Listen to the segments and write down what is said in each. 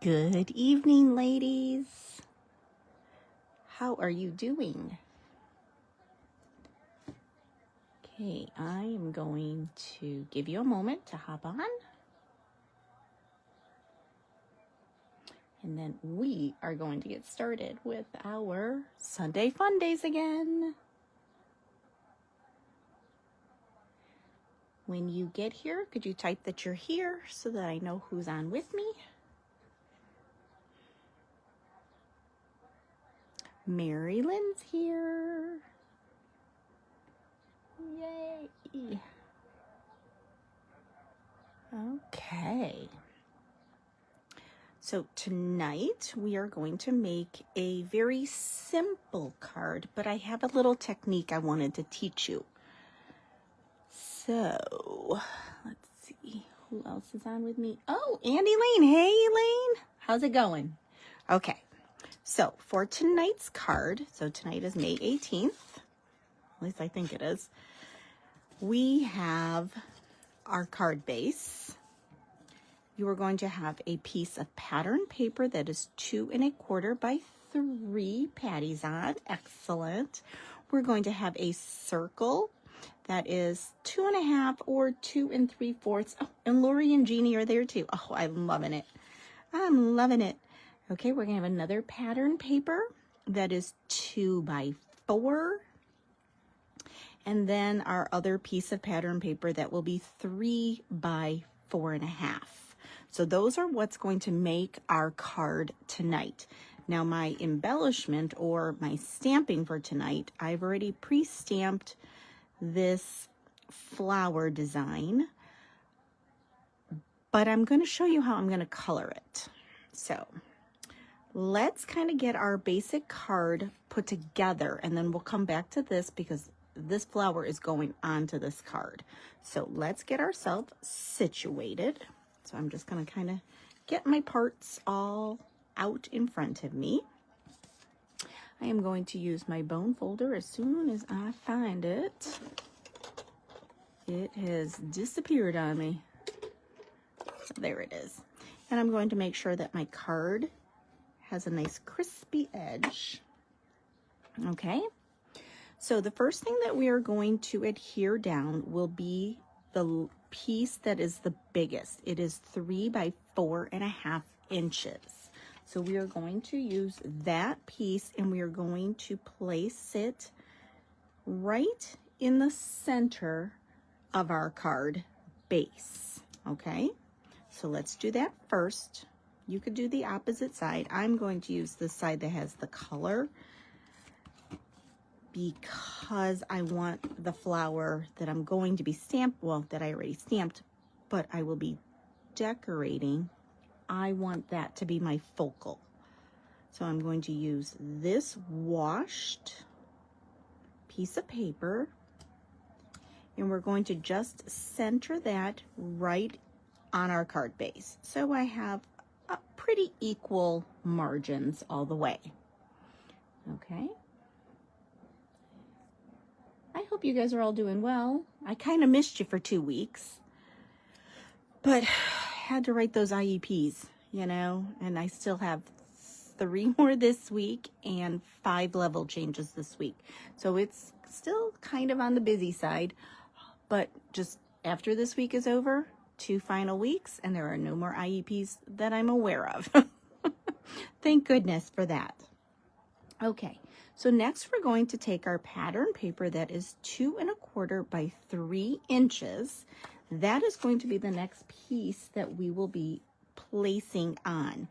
Good evening, ladies. How are you doing? Okay, I am going to give you a moment to hop on. And then we are going to get started with our Sunday Fun Days again. When you get here, could you type that you're here so that I know who's on with me? Mary Lynn's here. Yay. Okay. So tonight we are going to make a very simple card, but I have a little technique I wanted to teach you. So let's see, who else is on with me? Oh, Andy Lane. Hey, Lane. How's it going? Okay. So for tonight's card, so tonight is May 18th, at least I think it is, we have our card base. You are going to have a piece of pattern paper that is 2 1/4 by 3 patties on. Excellent. We're going to have a circle that is 2 1/2 or 2 3/4. Oh, and Lori and Jeannie are there too. Oh, I'm loving it. I'm loving it. Okay, we're going to have another pattern paper that is 2 by 4. And then our other piece of pattern paper that will be 3 by 4 1/2. So those are what's going to make our card tonight. Now my embellishment or my stamping for tonight, I've already pre-stamped this flower design, but I'm going to show you how I'm going to color it. So let's kind of get our basic card put together, and then we'll come back to this because this flower is going onto this card. So let's get ourselves situated. So I'm just going to kind of get my parts all out in front of me. I am going to use my bone folder as soon as I find it. It has disappeared on me. There it is. And I'm going to make sure that my card has a nice crispy edge. Okay. So the first thing that we are going to adhere down will be the piece that is the biggest. It is 3 by 4 1/2 inches. So we are going to use that piece and we are going to place it right in the center of our card base. Okay, so let's do that first. You could do the opposite side. I'm going to use the side that has the color because I want the flower that I'm going to be stamped, well, that I already stamped, but I will be decorating. I want that to be my focal. So I'm going to use this washed piece of paper, and we're going to just center that right on our card base. So I have pretty equal margins all the way. Okay. I hope you guys are all doing well. I kind of missed you for 2 weeks, but had to write those IEPs, you know, and I still have 3 more this week and 5 level changes this week. So it's still kind of on the busy side, but just after this week is over, 2 final weeks, and there are no more IEPs that I'm aware of. Thank goodness for that. Okay. So next we're going to take our pattern paper that is 2 1/4 by 3 inches. That is going to be the next piece that we will be placing on.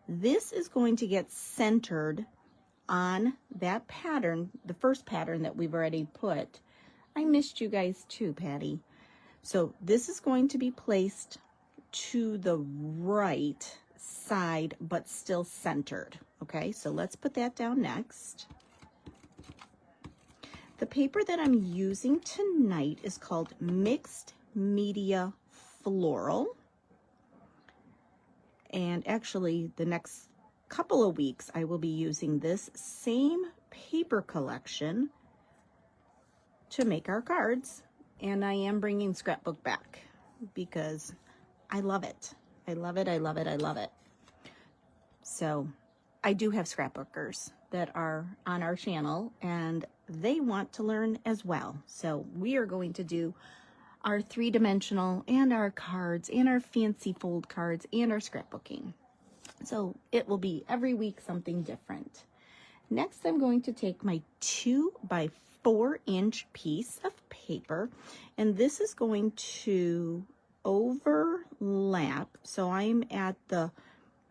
This is going to get centered on that pattern, the first pattern that we've already put. I missed you guys too, Patty. So this is going to be placed to the right side, but still centered. Okay, so let's put that down next. The paper that I'm using tonight is called Mixed Media Floral. And actually, the next couple of weeks, I will be using this same paper collection to make our cards. And I am bringing scrapbook back because I love it. I love it, I love it, I love it. So I do have scrapbookers that are on our channel and they want to learn as well. So we are going to do our 3-dimensional and our cards and our fancy fold cards and our scrapbooking. So it will be every week something different. Next, I'm going to take my 2 by 4 inch piece of paper, and this is going to overlap. So I'm at the,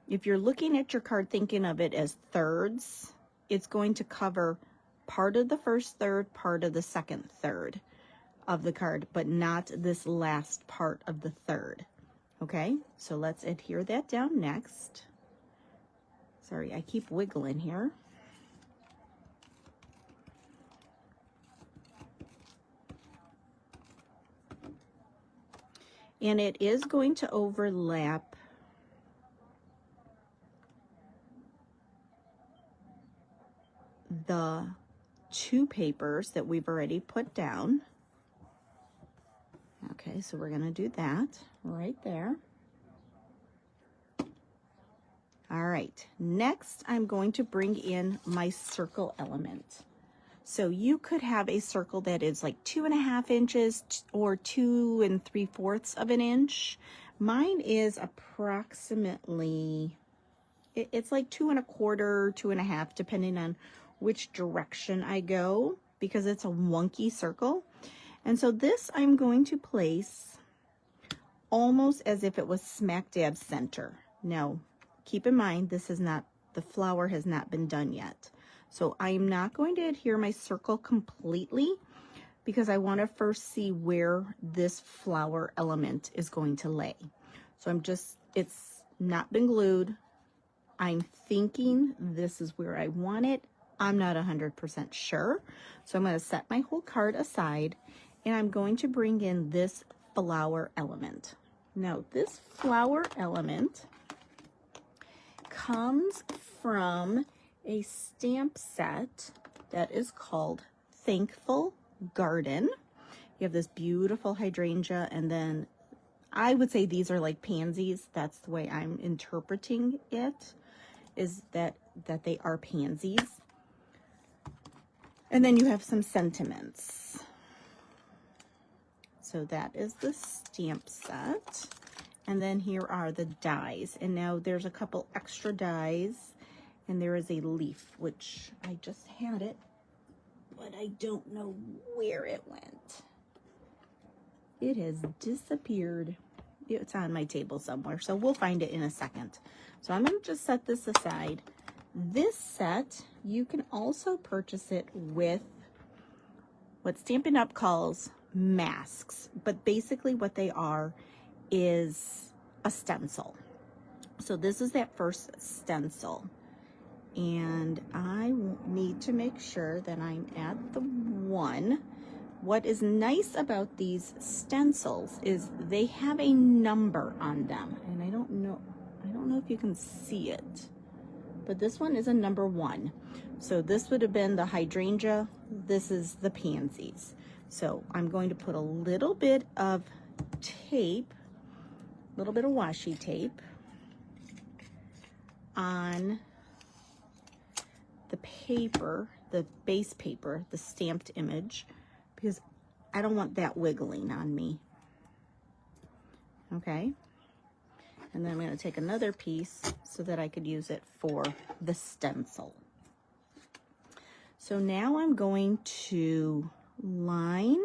if you're looking at your card thinking of it as thirds, it's going to cover part of the first third, part of the second third of the card, but not this last part of the third. Okay, so let's adhere that down next. Sorry, I keep wiggling here. And it is going to overlap the 2 papers that we've already put down. Okay, so we're going to do that right there. All right, next I'm going to bring in my circle element. So you could have a circle that is like 2.5 inches or 2 3/4 of an inch. Mine is approximately, it's like 2 1/4, 2.5, depending on which direction I go, because it's a wonky circle. And so this I'm going to place almost as if it was smack dab center. Now, keep in mind, this is not, the flower has not been done yet. So I'm not going to adhere my circle completely because I want to first see where this flower element is going to lay. So I'm just, it's not been glued. I'm thinking this is where I want it. I'm not 100% sure. So I'm going to set my whole card aside and I'm going to bring in this flower element. Now, this flower element comes from a stamp set that is called Thankful Garden. You have this beautiful hydrangea, and then I would say these are like pansies. That's the way I'm interpreting it, is that they are pansies. And then you have some sentiments. So that is the stamp set. And then here are the dies. And now there's a couple extra dies. And there is a leaf, which I just had it, but I don't know where it went. It has disappeared. It's on my table somewhere, so we'll find it in a second. So I'm going to just set this aside. This set, you can also purchase it with what Stampin' Up calls masks, but basically what they are is a stencil. So this is that first stencil. And I need to make sure that I'm at the one. What is nice about these stencils is they have a number on them. And I don't know if you can see it, but this one is a number 1. So this would have been the hydrangea. This is the pansies. So I'm going to put a little bit of tape, a little bit of washi tape on the paper, the base paper, the stamped image, because I don't want that wiggling on me. Okay. And then I'm going to take another piece so that I could use it for the stencil. So now I'm going to line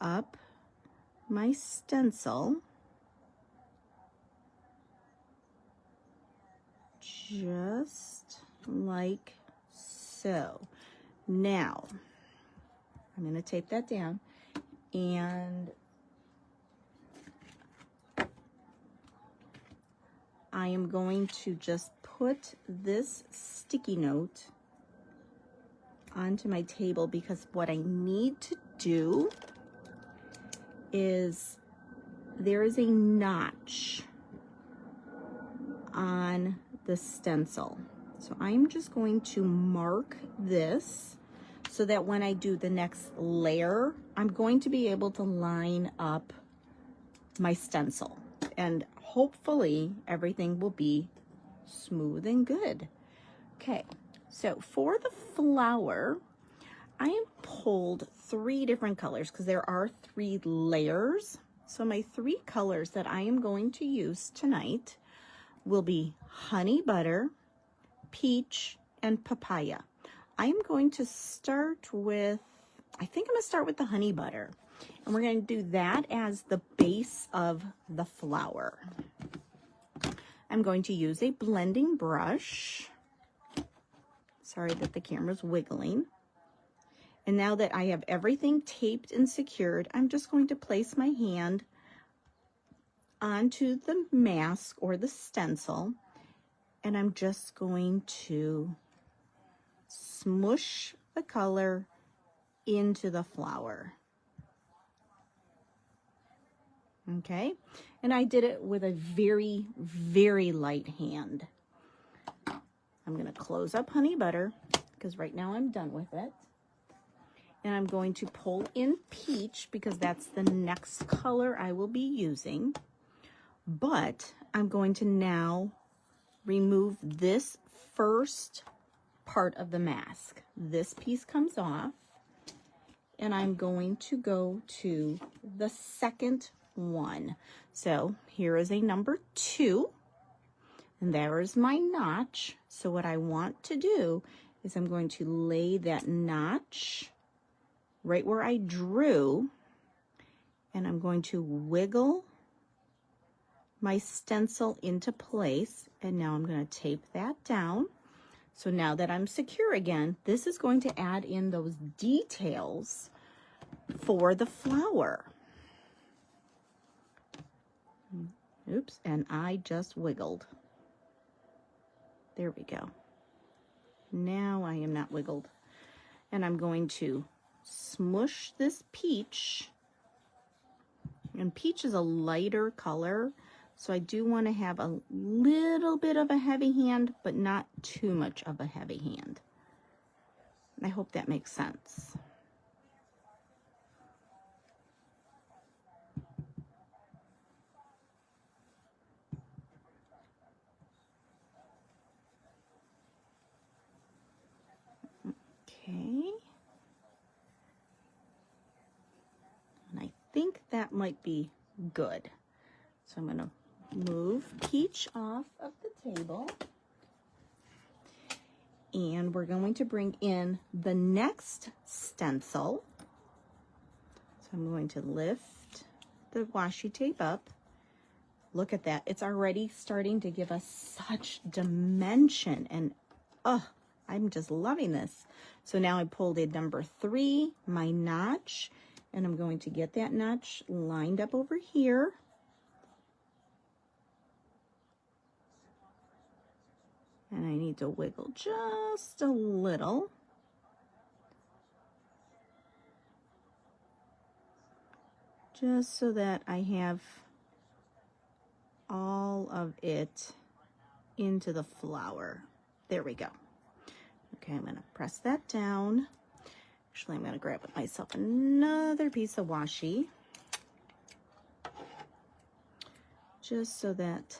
up my stencil just like so. Now, I'm going to tape that down, and I am going to just put this sticky note onto my table, because what I need to do is there is a notch on the stencil. So I'm just going to mark this so that when I do the next layer, I'm going to be able to line up my stencil, and hopefully everything will be smooth and good. Okay, so for the flower, I have pulled 3 different colors because there are 3 layers. So my 3 colors that I am going to use tonight will be honey butter, peach, and papaya. I am going to start with, I think I'm going to start with the honey butter. And we're going to do that as the base of the flower. I'm going to use a blending brush. Sorry that the camera's wiggling. And now that I have everything taped and secured, I'm just going to place my hand onto the mask or the stencil, and I'm just going to smush the color into the flower. Okay, and I did it with a very, very light hand. I'm going to close up honey butter because right now I'm done with it. And I'm going to pull in peach because that's the next color I will be using. But I'm going to now remove this first part of the mask. This piece comes off. And I'm going to go to the second one. So here is a number 2. And there is my notch. So what I want to do is I'm going to lay that notch right where I drew, and I'm going to wiggle my stencil into place, and now I'm going to tape that down. So now that I'm secure again, this is going to add in those details for the flower. Oops, and I just wiggled. There we go. Now I am not wiggled. And I'm going to smush this peach. And peach is a lighter color, so I do want to have a little bit of a heavy hand, but not too much of a heavy hand. I hope that makes sense. Okay. And I think that might be good. So I'm going to move peach off of the table. And we're going to bring in the next stencil. So I'm going to lift the washi tape up. Look at that. It's already starting to give us such dimension. And I'm just loving this. So now I pulled in number 3, my notch, and I'm going to get that notch lined up over here. And I need to wiggle just a little. Just so that I have all of it into the flower. There we go. Okay, I'm going to press that down. Actually, I'm going to grab myself another piece of washi. Just so that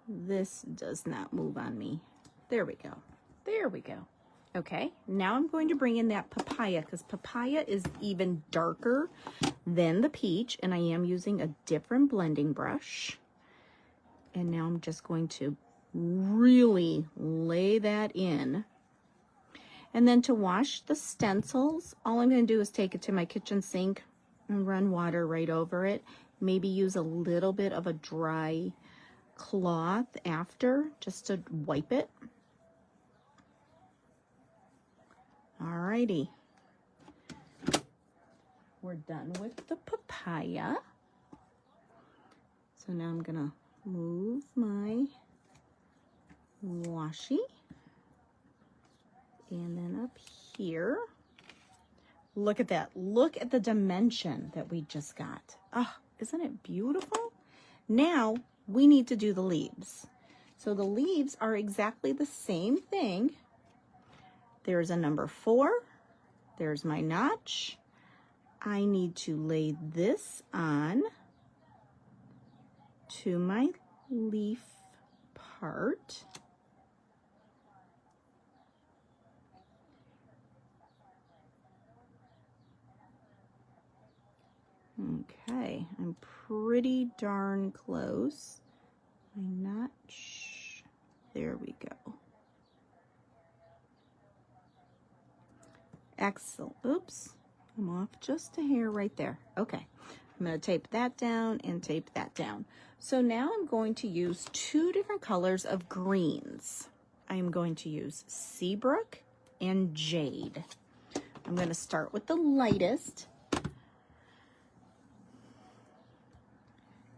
this does not move on me. There we go. There we go. Okay, now I'm going to bring in that papaya because papaya is even darker than the peach, and I am using a different blending brush. And now I'm just going to really lay that in. And then to wash the stencils, all I'm going to do is take it to my kitchen sink and run water right over it. Maybe use a little bit of a dry cloth after just to wipe it. Alrighty. We're done with the papaya. So now I'm gonna move my washi. And then up here. Look at that. Look at the dimension that we just got. Oh, isn't it beautiful? Now we need to do the leaves. So the leaves are exactly the same thing. There's a number 4. There's my notch. I need to lay this on to my leaf apart. Okay, I'm pretty darn close. I'm not there we go. Excellent. Oops, I'm off just a hair right there. Okay, I'm going to tape that down and tape that down. So now I'm going to use two different colors of greens. I'm going to use Seabrook and Jade. I'm going to start with the lightest.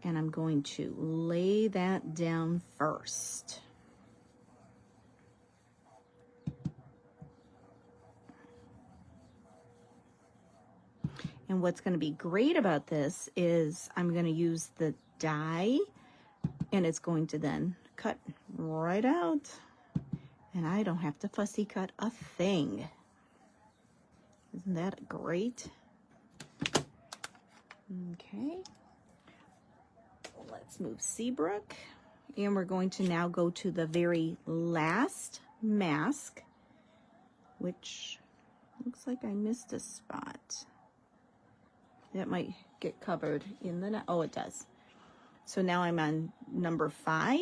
And I'm going to lay that down first. And what's going to be great about this is I'm going to use the die, and it's going to then cut right out. And I don't have to fussy cut a thing. Isn't that great? Okay. Let's move Seabrook, and we're going to now go to the very last mask, which looks like I missed a spot. That might get covered in the, oh, it does. So now I'm on number 5,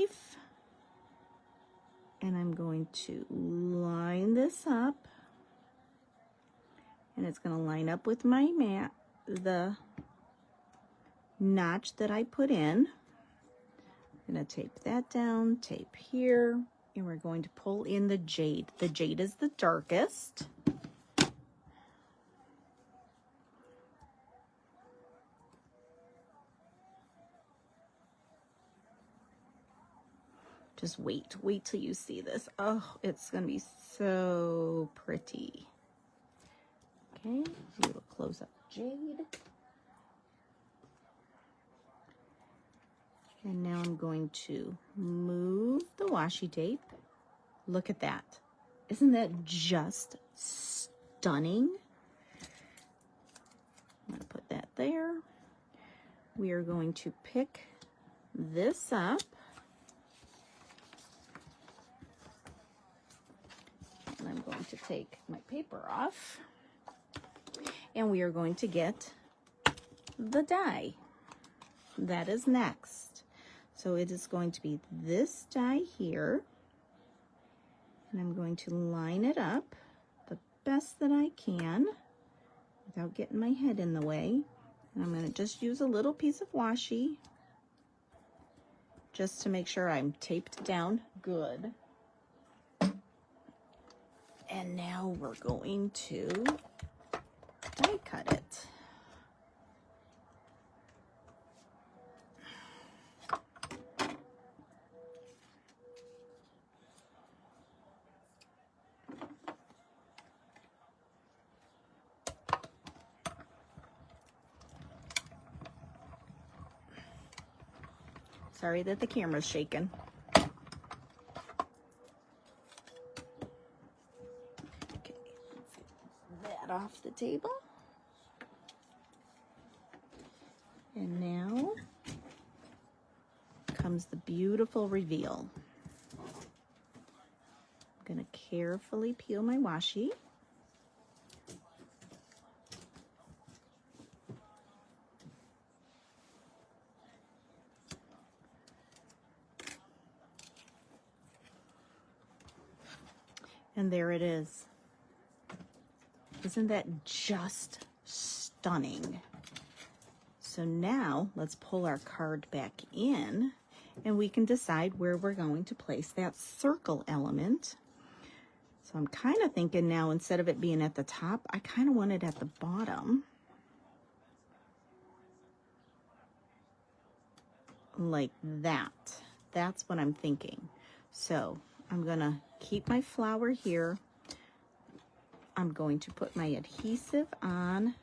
and I'm going to line this up, and it's going to line up with my mat, the notch that I put in. I'm going to tape that down, tape here, and we're going to pull in the jade. The jade is the darkest. Just wait till you see this. Oh, it's going to be so pretty. Okay, do a close up jade. And now I'm going to move the washi tape. Look at that. Isn't that just stunning? I'm going to put that there. We are going to pick this up. And I'm going to take my paper off. And we are going to get the die. That is next. So it is going to be this die here, and I'm going to line it up the best that I can without getting my head in the way. And I'm going to just use a little piece of washi just to make sure I'm taped down good. And now we're going to die cut it. Sorry that the camera's shaking. Okay, let's get that off the table. And now comes the beautiful reveal. I'm going to carefully peel my washi. And there it is. Isn't that just stunning? So now let's pull our card back in, and we can decide where we're going to place that circle element. So I'm kind of thinking now, instead of it being at the top, I kind of want it at the bottom. Like that. That's what I'm thinking. So I'm gonna keep my flower here. I'm going to put my adhesive on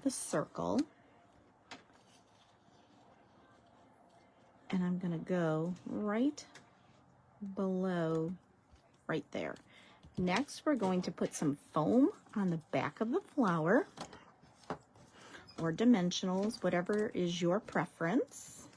the circle. And I'm gonna go right below, right there. Next, we're going to put some foam on the back of the flower, or dimensionals, whatever is your preference.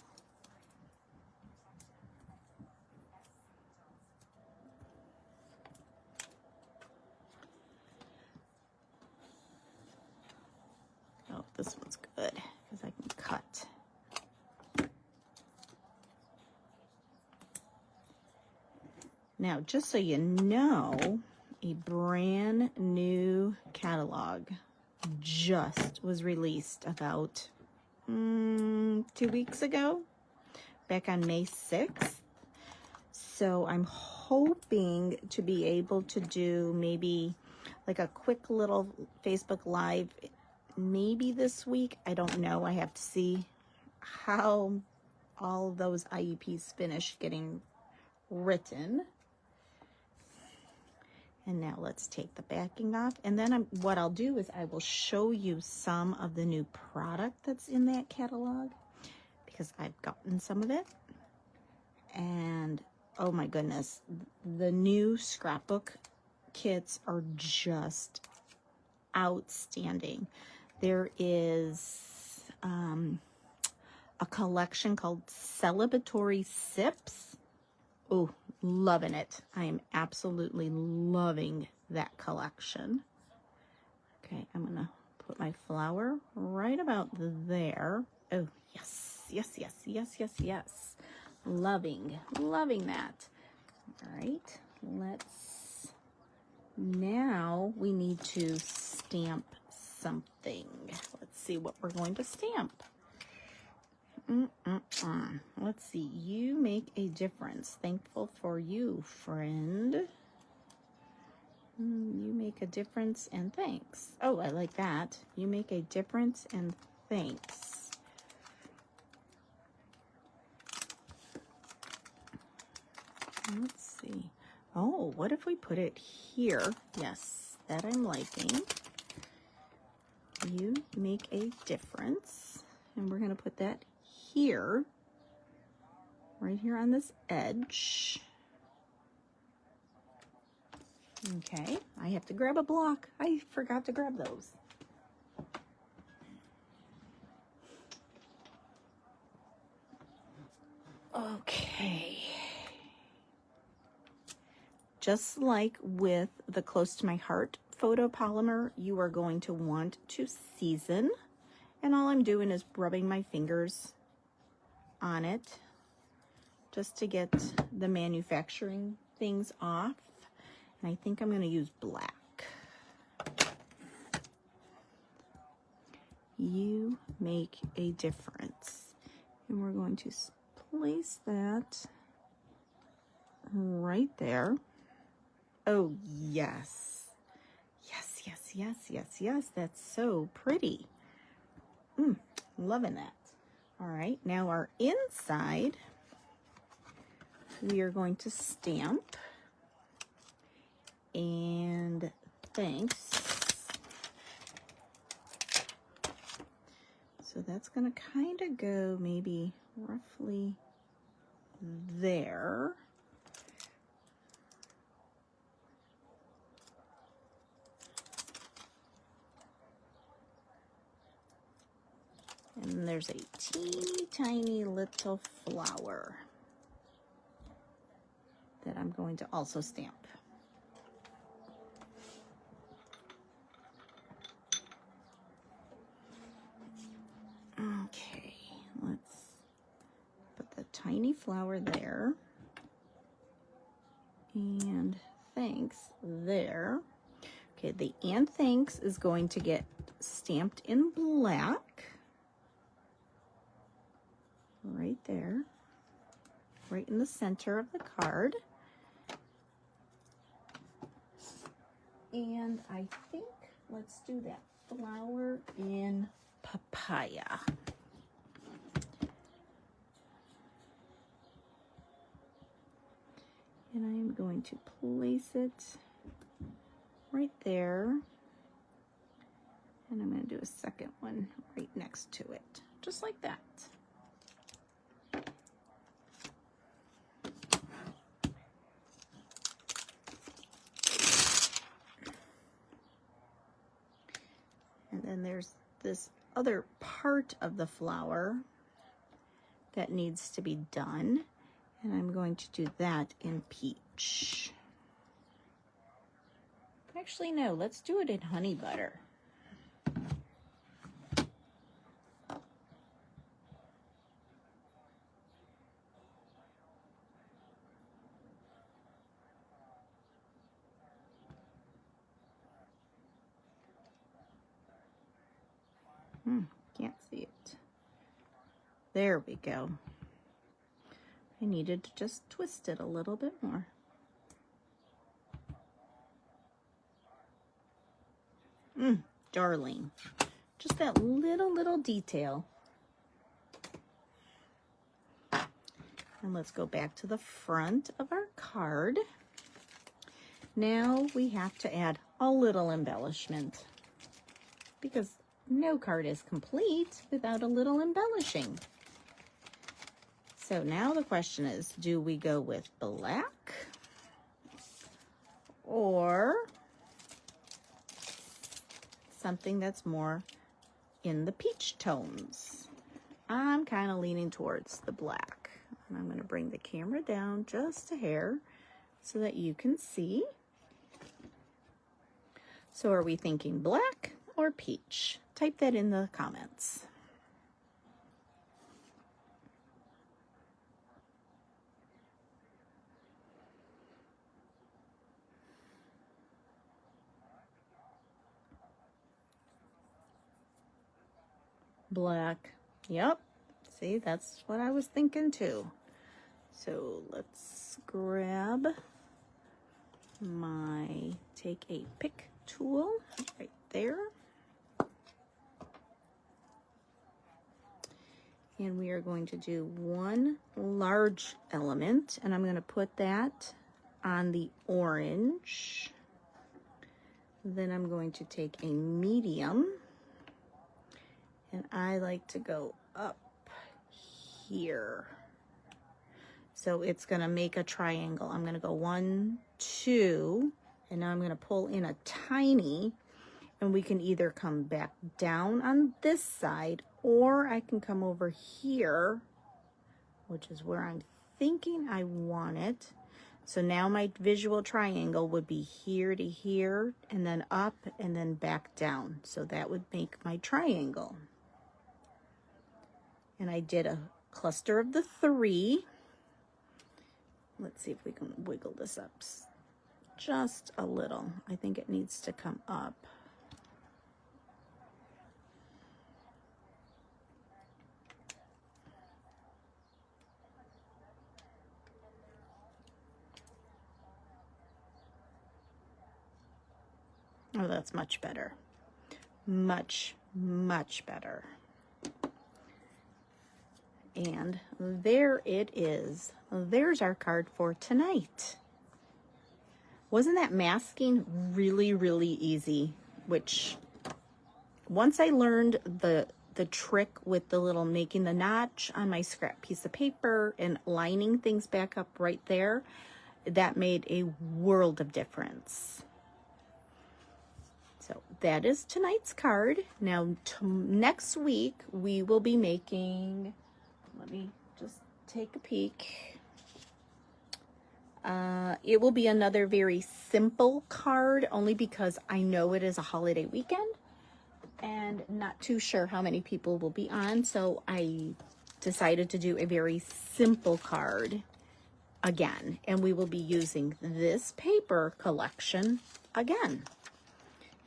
this one's good because I can cut. Now, just so you know, a brand new catalog just was released about 2 weeks ago, back on May 6th. So I'm hoping to be able to do maybe like a quick little Facebook Live, maybe this week. I don't know. I have to see how all those IEPs finish getting written. And now let's take the backing off. And then what I'll do is I will show you some of the new product that's in that catalog, because I've gotten some of it. And oh my goodness, the new scrapbook kits are just outstanding. There is a collection called Celebratory Sips. Oh, loving it. I am absolutely loving that collection. Okay, I'm gonna put my flower right about there. Oh, yes, yes, yes, yes, yes, yes. Loving that. All right, now we need to stamp something. Let's see what we're going to stamp. Let's see. You make a difference. Thankful for you, friend. You make a difference and thanks. Oh, I like that. You make a difference and thanks. Let's see. Oh, what if we put it here? Yes, that I'm liking. You make a difference. And we're going to put that here, right here on this edge. Okay, I have to grab a block. I forgot to grab those. Okay. Just like with the Close to My Heart photopolymer, you are going to want to season. And all I'm doing is rubbing my fingers on it just to get the manufacturing things off. And I think I'm going to use black. You make a difference. And we're going to place that right there. Oh, yes. Yes, yes, yes, yes, yes. That's so pretty. Loving that. All right, now our inside, we are going to stamp. And thanks. So that's going to kind of go maybe roughly there. And there's a teeny tiny little flower that I'm going to also stamp. Okay, let's put the tiny flower there. And thanks there. Okay, the and thanks is going to get stamped in black. Right there, right in the center of the card. And I think let's do that flower in papaya. And I am going to place it right there. And I'm going to do a second one right next to it, just like that. And then there's this other part of the flower that needs to be done. And I'm going to do that in peach. Actually, no, let's do it in honey butter. Can't see it. There we go. I needed to just twist it a little bit more. Darling. Just that little detail. And let's go back to the front of our card. Now we have to add a little embellishment, because no card is complete without a little embellishing. So now the question is, do we go with black or something that's more in the peach tones? I'm kind of leaning towards the black. And I'm going to bring the camera down just a hair so that you can see. So are we thinking black or peach? Type that in the comments. Black. Yep. See, that's what I was thinking too. So let's grab take a pick tool right there. And we are going to do one large element, and I'm going to put that on the orange. Then I'm going to take a medium, and I like to go up here. So it's going to make a triangle. I'm going to go 1, 2, and now I'm going to pull in a tiny, and we can either come back down on this side, or I can come over here, which is where I'm thinking I want it. So now my visual triangle would be here to here, and then up, and then back down. So that would make my triangle. And I did a cluster of the 3. Let's see if we can wiggle this up just a little. I think it needs to come up. Oh, that's much better. Much better. And there it is. There's our card for tonight. Wasn't that masking really easy? Which, once I learned the trick with the little making the notch on my scrap piece of paper and lining things back up right there, that made a world of difference. So that is tonight's card. Now next week we will be making, let me just take a peek. It will be another very simple card, only because I know it is a holiday weekend and not too sure how many people will be on. So I decided to do a very simple card again, and we will be using this paper collection again.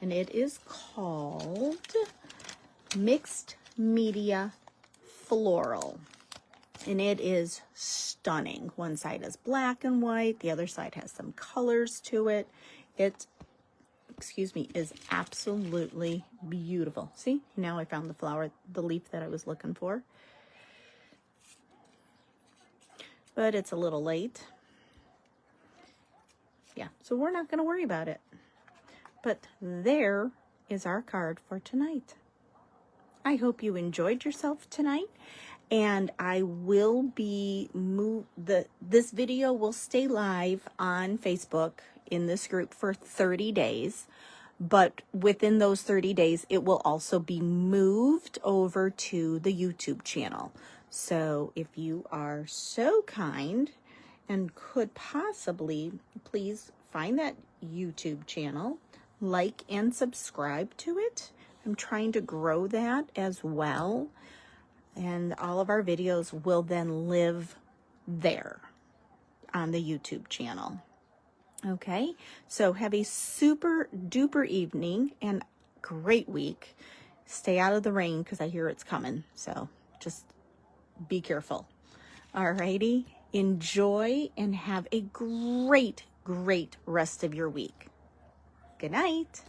And it is called Mixed Media Floral. And it is stunning. One side is black and white. The other side has some colors to it. It, is absolutely beautiful. See, now I found the flower, the leaf that I was looking for. But it's a little late. Yeah, so we're not going to worry about it. But there is our card for tonight. I hope you enjoyed yourself tonight, and I will be this video will stay live on Facebook in this group for 30 days, but within those 30 days it will also be moved over to the YouTube channel. So if you are so kind and could possibly please find that YouTube channel, like and subscribe to it. I'm trying to grow that as well. And all of our videos will then live there on the YouTube channel. Okay, so have a super duper evening and great week. Stay out of the rain because I hear it's coming. So just be careful. Alrighty. Enjoy and have a great, great rest of your week. Good night.